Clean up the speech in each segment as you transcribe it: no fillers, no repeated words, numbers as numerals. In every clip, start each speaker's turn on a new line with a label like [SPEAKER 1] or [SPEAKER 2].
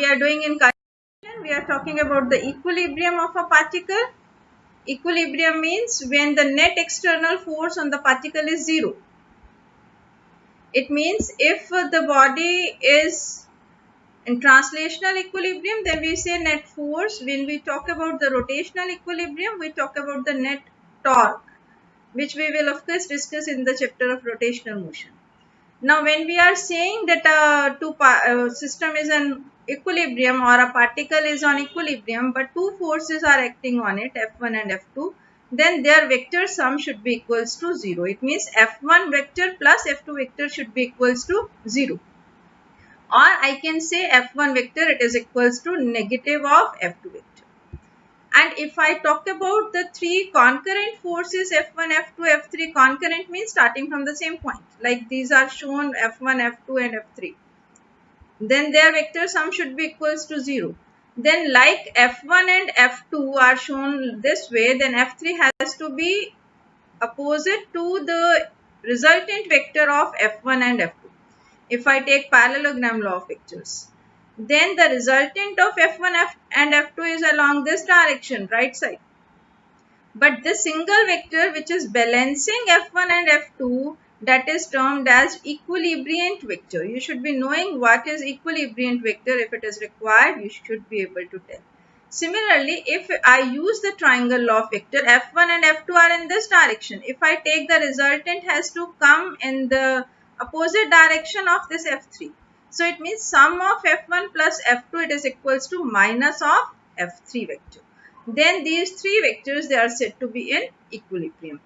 [SPEAKER 1] are doing in calculation, we are talking about the equilibrium of a particle. Equilibrium means when the net external force on the particle is zero. It means if the body is in translational equilibrium, then we say net force. When we talk about the rotational equilibrium, we talk about the net torque, which we will of course discuss in the chapter of rotational motion. Now, when we are saying that a system is an equilibrium or a particle is on equilibrium, but two forces are acting on it, F1 and F2, then their vector sum should be equals to 0. It means F1 vector plus F2 vector should be equals to 0. Or I can say F1 vector, it is equals to negative of F2 vector. And if I talk about the three concurrent forces F1, F2, F3, concurrent means starting from the same point. Like these are shown F1, F2 and F3. Then their vector sum should be equals to 0. Then like F1 and F2 are shown this way, then F3 has to be opposite to the resultant vector of F1 and F2. If I take parallelogram law of vectors, then the resultant of F1 and F2 is along this direction, right side. But this single vector which is balancing F1 and F2, that is termed as equilibriant vector. You should be knowing what is equilibriant vector. If it is required, you should be able to tell. Similarly, if I use the triangle law of vector, F1 and F2 are in this direction. If I take the resultant has to come in the opposite direction of this F3. So it means sum of F1 plus F2, it is equals to minus of F3 vector. Then these three vectors, they are said to be in equilibrium.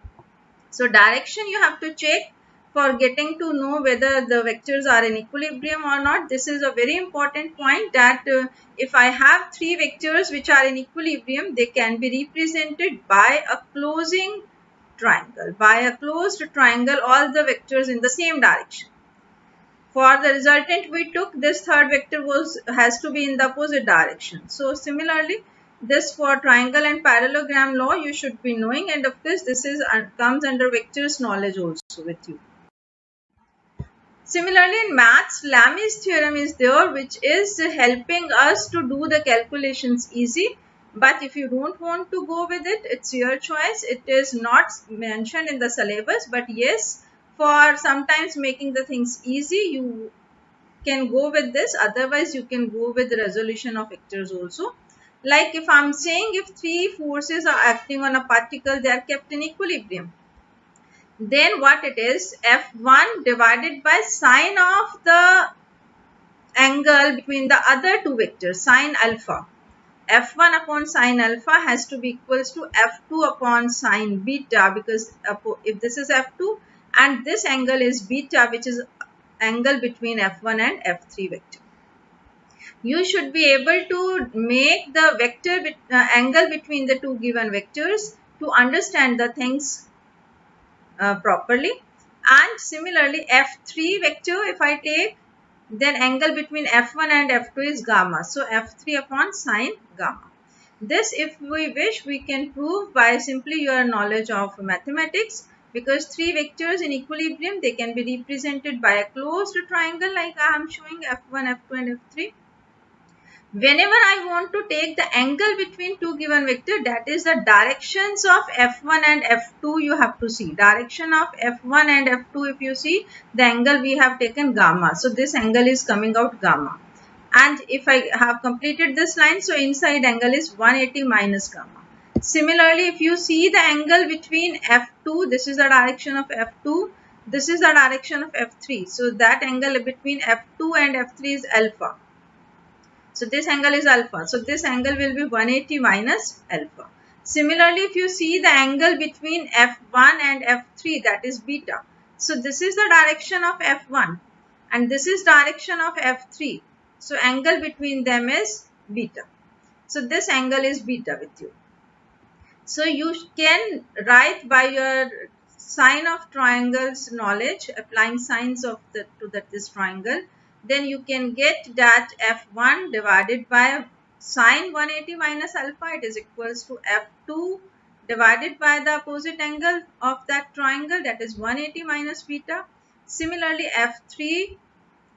[SPEAKER 1] So direction you have to check for getting to know whether the vectors are in equilibrium or not. This is a very important point, that if I have three vectors which are in equilibrium, they can be represented by a closing triangle. By a closed triangle, all the vectors in the same direction. For the resultant we took, this third vector has to be in the opposite direction. So similarly, this for triangle and parallelogram law you should be knowing, and of course this is comes under vectors knowledge also with you. Similarly, in maths, Lami's theorem is there, which is helping us to do the calculations easy. But if you don't want to go with it, it's your choice. It is not mentioned in the syllabus, but yes, for sometimes making the things easy, you can go with this. Otherwise, you can go with the resolution of vectors also. Like if I'm saying if three forces are acting on a particle, they are kept in equilibrium. Then what it is, F1 divided by sine of the angle between the other two vectors, sine alpha. F1 upon sine alpha has to be equals to F2 upon sine beta, because if this is F2 and this angle is beta, which is angle between F1 and F3 vector. You should be able to make the vector angle between the two given vectors to understand the things properly. And similarly, F3 vector, if I take, then angle between F1 and F2 is gamma. So F3 upon sine gamma. This, if we wish, we can prove by simply your knowledge of mathematics, because three vectors in equilibrium, they can be represented by a closed triangle like I am showing F1, F2 and F3. Whenever I want to take the angle between two given vector, that is the directions of F1 and F2 you have to see. Direction of F1 and F2, if you see, the angle we have taken gamma. So this angle is coming out gamma. And if I have completed this line, so inside angle is 180 minus gamma. Similarly, if you see the angle between F2, this is the direction of F2, this is the direction of F3. So that angle between F2 and F3 is alpha. So this angle is alpha. So this angle will be 180 minus alpha. Similarly, if you see the angle between F1 and F3, that is beta. So this is the direction of F1 and this is direction of F3. So angle between them is beta. So this angle is beta with you. So you can write by your sine of triangles knowledge, applying sines of this triangle. Then you can get that F1 divided by sine 180 minus alpha, it is equals to F2 divided by the opposite angle of that triangle, that is 180 minus beta. Similarly, F3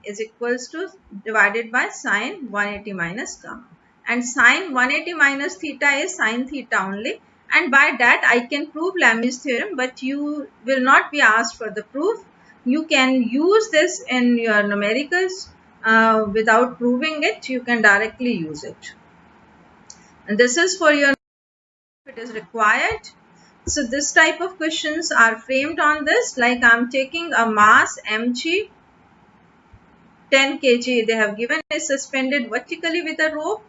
[SPEAKER 1] is equals to divided by sine 180 minus gamma. And sine 180 minus theta is sine theta only. And by that I can prove Lami's theorem, but you will not be asked for the proof. You can use this in your numericals without proving it. You can directly use it. And this is for your if it is required. So this type of questions are framed on this, like I am taking a mass mg, 10 kg they have given, is suspended vertically with a rope,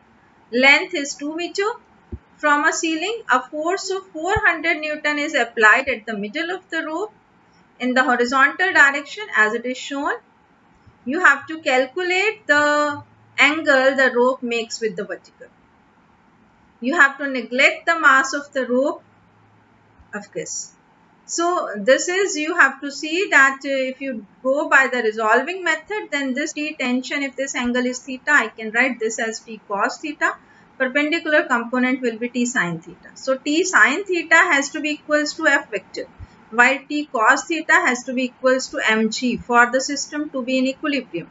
[SPEAKER 1] length is 2 meter from a ceiling, a force of 400 Newton is applied at the middle of the rope in the horizontal direction as it is shown. You have to calculate the angle the rope makes with the vertical. You have to neglect the mass of the rope, of course. So this is, you have to see that if you go by the resolving method, then this T tension, if this angle is theta, I can write this as T cos theta. Perpendicular component will be T sin theta. So T sin theta has to be equals to F vector, while T cos theta has to be equals to mg for the system to be in equilibrium.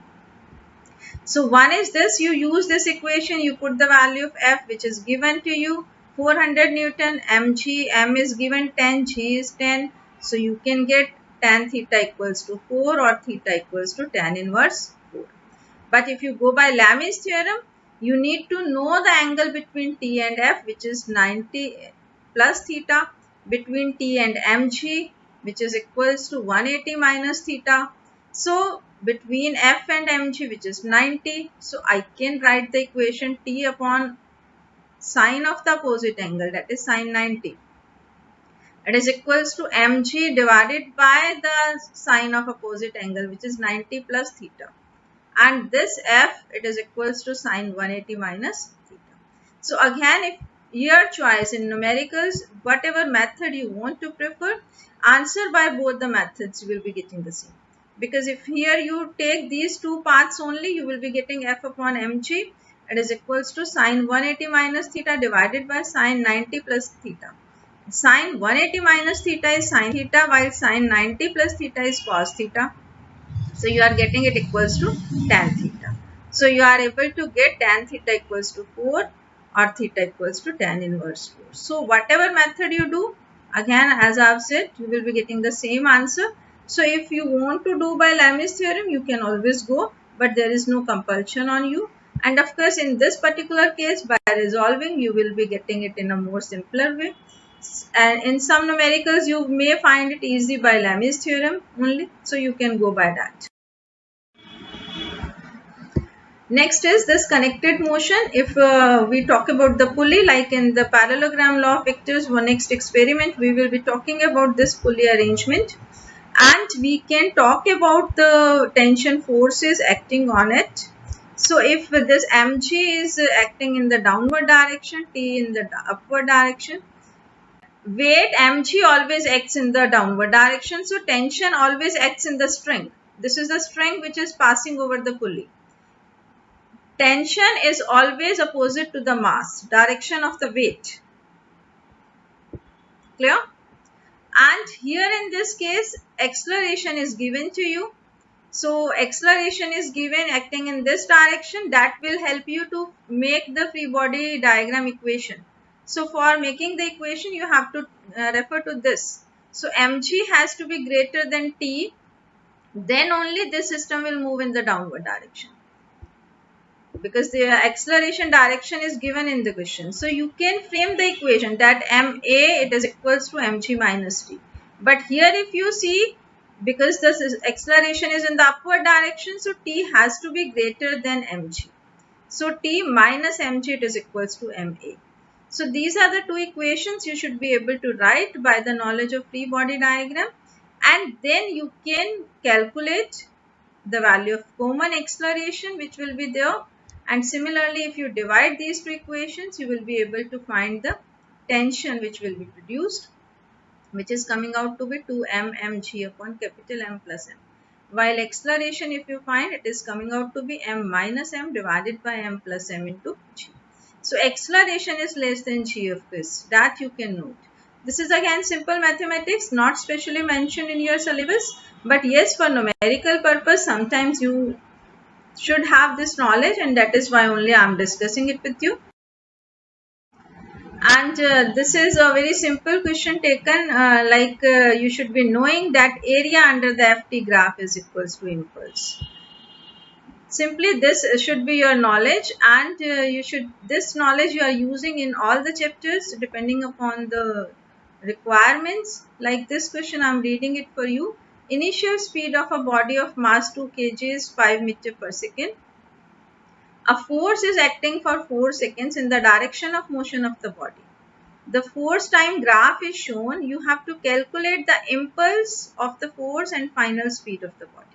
[SPEAKER 1] So one is this, you use this equation, you put the value of F which is given to you, 400 Newton, mg, m is given 10, g is 10. So you can get tan theta equals to 4 or theta equals to tan inverse 4. But if you go by Lami's theorem, you need to know the angle between T and F, which is 90 plus theta, between T and mg, which is equals to 180 minus theta. So between F and mg, which is 90. So I can write the equation T upon sine of the opposite angle, that is sine 90. It is equals to mg divided by the sine of opposite angle, which is 90 plus theta. And this F, it is equals to sine 180 minus theta. So again, if your choice in numericals, whatever method you want to prefer, answer by both the methods you will be getting the same. Because if here you take these two paths only, you will be getting F upon mg. It is equals to sine 180 minus theta divided by sine 90 plus theta. Sine 180 minus theta is sine theta, while sine 90 plus theta is cos theta. So you are getting it equals to tan theta. So you are able to get tan theta equals to 4 or theta equals to tan inverse 4. So whatever method you do, again as I have said, you will be getting the same answer. So if you want to do by Lami's theorem, you can always go, but there is no compulsion on you. And of course, in this particular case, by resolving, you will be getting it in a more simpler way. And in some numericals, you may find it easy by Lami's theorem only. So you can go by that. Next is this connected motion. If we talk about the pulley, like in the parallelogram law of vectors, one next experiment, we will be talking about this pulley arrangement. And we can talk about the tension forces acting on it. So if this mg is acting in the downward direction, T in the upward direction, weight mg always acts in the downward direction. So tension always acts in the string. This is the string which is passing over the pulley. Tension is always opposite to the mass, direction of the weight. Clear? And here in this case, acceleration is given to you. So acceleration is given acting in this direction. That will help you to make the free body diagram equation. So for making the equation, you have to refer to this. So mg has to be greater than T. Then only this system will move in the downward direction, because the acceleration direction is given in the question. So you can frame the equation that ma, it is equals to mg minus T. But here if you see, because the acceleration is in the upward direction, so T has to be greater than mg. So T minus mg, it is equals to ma. So these are the two equations you should be able to write by the knowledge of free body diagram. And then you can calculate the value of common acceleration which will be there. And similarly, if you divide these two equations, you will be able to find the tension which will be produced, which is coming out to be 2m mg upon capital M plus m. While acceleration, if you find, it is coming out to be m minus m divided by m plus m into g. So acceleration is less than g of this. That you can note. This is again simple mathematics, not specially mentioned in your syllabus. But yes, for numerical purpose, sometimes you should have this knowledge, and that is why only I am discussing it with you. And this is a very simple question taken, you should be knowing that area under the FT graph is equals to impulse. Simply this should be your knowledge, and this knowledge you are using in all the chapters depending upon the requirements. Like this question, I am reading it for you. Initial speed of a body of mass 2 kg is 5 meter per second. A force is acting for 4 seconds in the direction of motion of the body. The force time graph is shown. You have to calculate the impulse of the force and final speed of the body.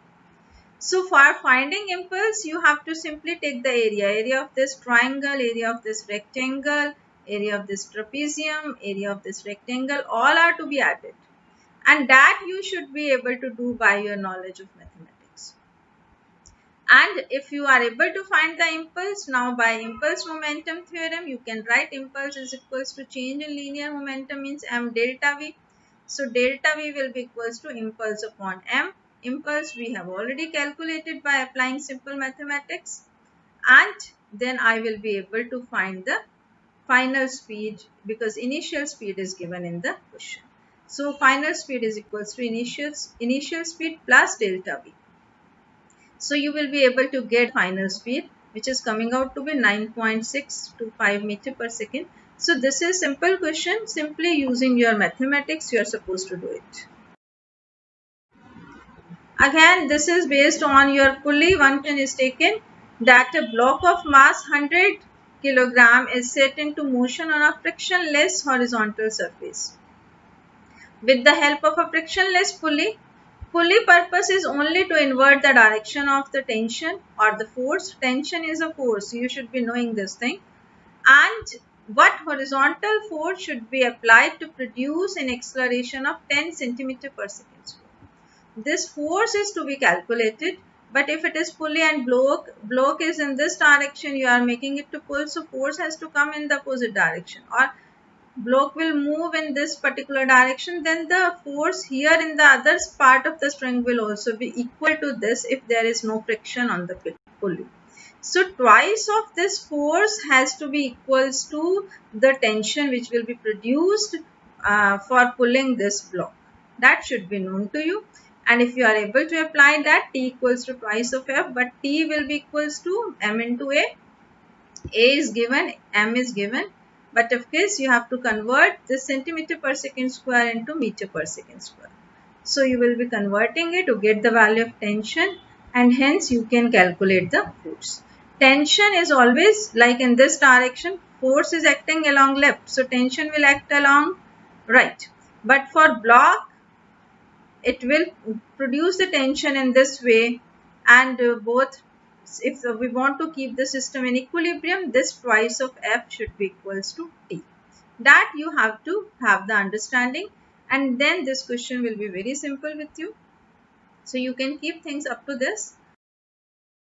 [SPEAKER 1] So for finding impulse, you have to simply take the area of this triangle, area of this rectangle, area of this trapezium, area of this rectangle, all are to be added. And that you should be able to do by your knowledge of mathematics. And if you are able to find the impulse, now by impulse momentum theorem, you can write impulse is equals to change in linear momentum means m delta v. So delta v will be equals to impulse upon m. Impulse we have already calculated by applying simple mathematics, and then I will be able to find the final speed because initial speed is given in the question. So final speed is equals to initial speed plus delta v. So you will be able to get final speed, which is coming out to be 9.625 meter per second. So this is simple question. Simply using your mathematics, you are supposed to do it. Again, this is based on your pulley. One ton is taken that a block of mass 100 kilogram is set into motion on a frictionless horizontal surface. With the help of a frictionless pulley, pulley purpose is only to invert the direction of the tension or the force. Tension is a force. You should be knowing this thing. And what horizontal force should be applied to produce an acceleration of 10 centimeter per second square. This force is to be calculated, but if it is pulley and block is in this direction, you are making it to pull, so force has to come in the opposite direction, or block will move in this particular direction, then the force here in the other part of the string will also be equal to this if there is no friction on the pulley. So twice of this force has to be equals to the tension which will be produced for pulling this block. That should be known to you. And if you are able to apply that, T equals to twice of F, but T will be equals to M into A. A is given, M is given. But of course, you have to convert this centimeter per second square into meter per second square. So you will be converting it to get the value of tension, and hence you can calculate the force. Tension is always like in this direction, force is acting along left. So tension will act along right. But for block, it will produce the tension in this way, and both, if we want to keep the system in equilibrium, this twice of F should be equals to T. That you have to have the understanding, and then this question will be very simple with you. So you can keep things up to this.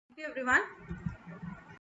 [SPEAKER 1] Thank you everyone.